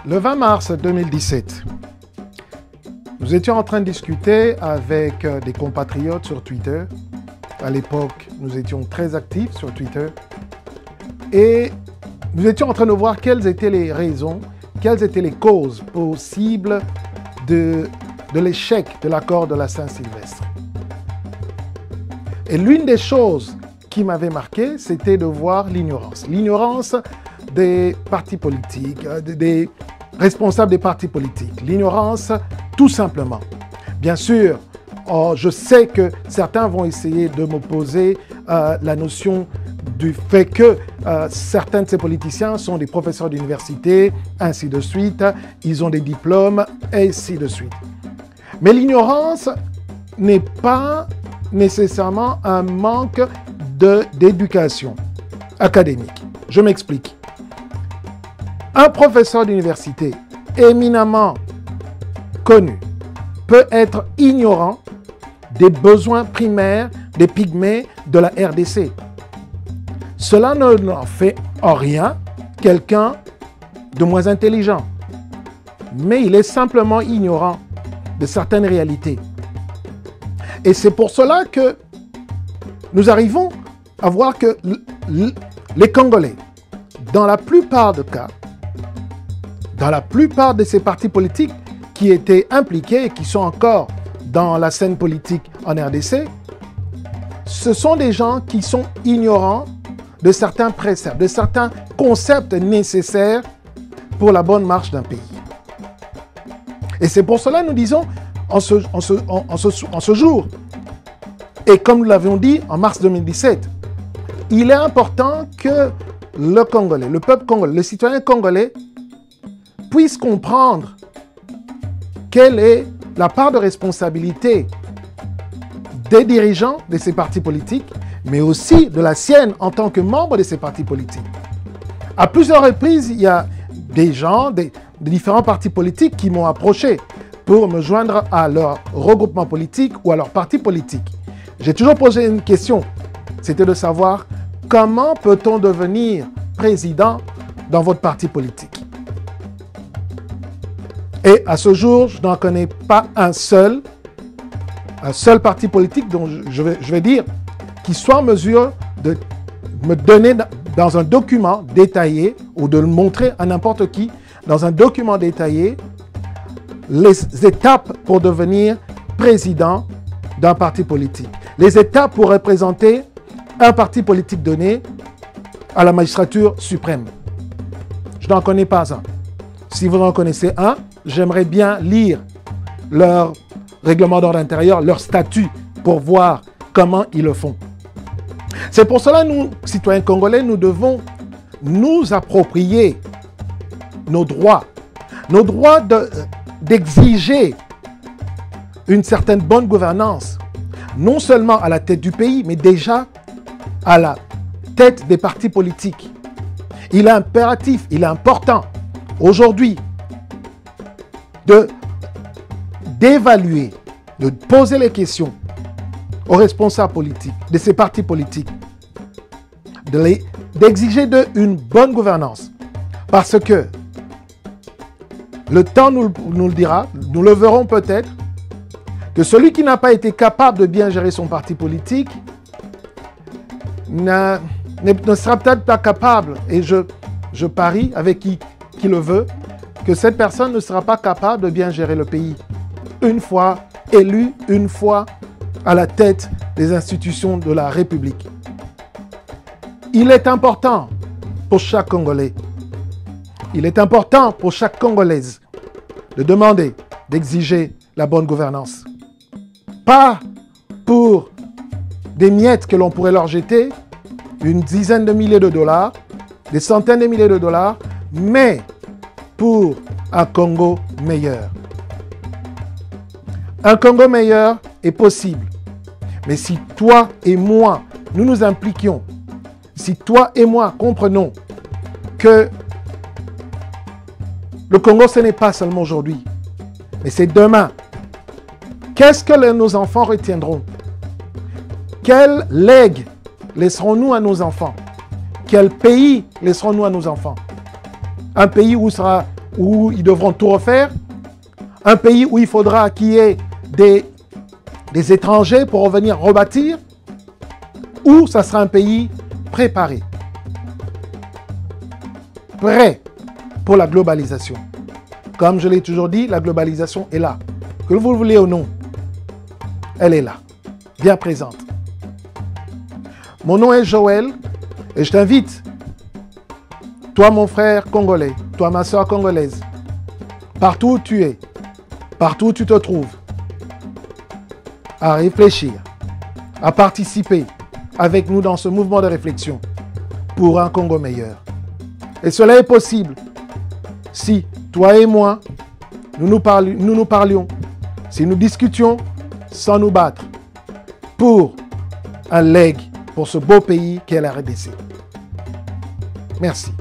Le 20 mars 2017, nous étions en train de discuter avec des compatriotes sur Twitter. À l'époque, nous étions très actifs sur Twitter. Et nous étions en train de voir quelles étaient les raisons, quelles étaient les causes possibles de l'échec de l'accord de la Saint-Sylvestre. Et l'une des choses qui m'avait marqué, c'était de voir l'ignorance. L'ignorance des partis politiques, des responsables des partis politiques. L'ignorance, tout simplement. Bien sûr, je sais que certains vont essayer de m'opposer la notion du fait que certains de ces politiciens sont des professeurs d'université, ainsi de suite, ils ont des diplômes, ainsi de suite. Mais l'ignorance n'est pas nécessairement un manque d'éducation académique. Je m'explique. Un professeur d'université éminemment connu peut être ignorant des besoins primaires des pygmées de la RDC. Cela ne fait en rien quelqu'un de moins intelligent, mais il est simplement ignorant de certaines réalités. Et c'est pour cela que nous arrivons à voir que les Congolais, dans la plupart des cas, dans la plupart de ces partis politiques qui étaient impliqués et qui sont encore dans la scène politique en RDC, ce sont des gens qui sont ignorants de certains préceptes, de certains concepts nécessaires pour la bonne marche d'un pays. Et c'est pour cela que nous disons, en ce jour, et comme nous l'avions dit en mars 2017, il est important que le Congolais, le peuple congolais, le citoyen congolais puisse comprendre quelle est la part de responsabilité des dirigeants de ces partis politiques, mais aussi de la sienne en tant que membre de ces partis politiques. À plusieurs reprises, il y a des gens, des différents partis politiques qui m'ont approché pour me joindre à leur regroupement politique ou à leur parti politique. J'ai toujours posé une question, c'était de savoir comment peut-on devenir président dans votre parti politique. Et à ce jour, je n'en connais pas un seul parti politique dont je vais dire qui soit en mesure de me donner dans un document détaillé ou de le montrer à n'importe qui dans un document détaillé les étapes pour devenir président d'un parti politique. Les étapes pour représenter un parti politique donné à la magistrature suprême. Je n'en connais pas un. Si vous en connaissez un, j'aimerais bien lire leur règlement d'ordre intérieur, leur statut, pour voir comment ils le font. C'est pour cela que nous, citoyens congolais, nous devons nous approprier nos droits d'exiger une certaine bonne gouvernance, non seulement à la tête du pays, mais déjà à la tête des partis politiques. Il est impératif, il est important aujourd'hui d'évaluer, de poser les questions aux responsables politiques de ces partis politiques, d'exiger d'eux une bonne gouvernance. Parce que le temps nous le dira, nous le verrons peut-être, que celui qui n'a pas été capable de bien gérer son parti politique ne sera peut-être pas capable, et je parie avec qui le veut, que cette personne ne sera pas capable de bien gérer le pays. Une fois élu, une fois à la tête des institutions de la République. Il est important pour chaque Congolais, il est important pour chaque Congolaise de demander, d'exiger la bonne gouvernance. Pas pour des miettes que l'on pourrait leur jeter, une dizaine de milliers de dollars, des centaines de milliers de dollars, mais pour un Congo meilleur. Un Congo meilleur est possible. Mais si toi et moi, nous nous impliquions, si toi et moi comprenons que le Congo, ce n'est pas seulement aujourd'hui, mais c'est demain. Qu'est-ce que nos enfants retiendront? Quel legs laisserons-nous à nos enfants? Quel pays laisserons-nous à nos enfants? Un pays où sera où ils devront tout refaire, un pays où il faudra qu'il y ait des étrangers pour revenir rebâtir, ou ça sera un pays préparé, prêt pour la globalisation. Comme je l'ai toujours dit, la globalisation est là. Que vous le voulez ou non, elle est là, bien présente. Mon nom est Joël et je t'invite, toi mon frère congolais, toi ma soeur congolaise, partout où tu es, partout où tu te trouves, à réfléchir, à participer avec nous dans ce mouvement de réflexion pour un Congo meilleur. Et cela est possible si toi et moi, nous nous parlions, si nous discutions sans nous battre pour un legs pour ce beau pays qu'est la RDC. Merci.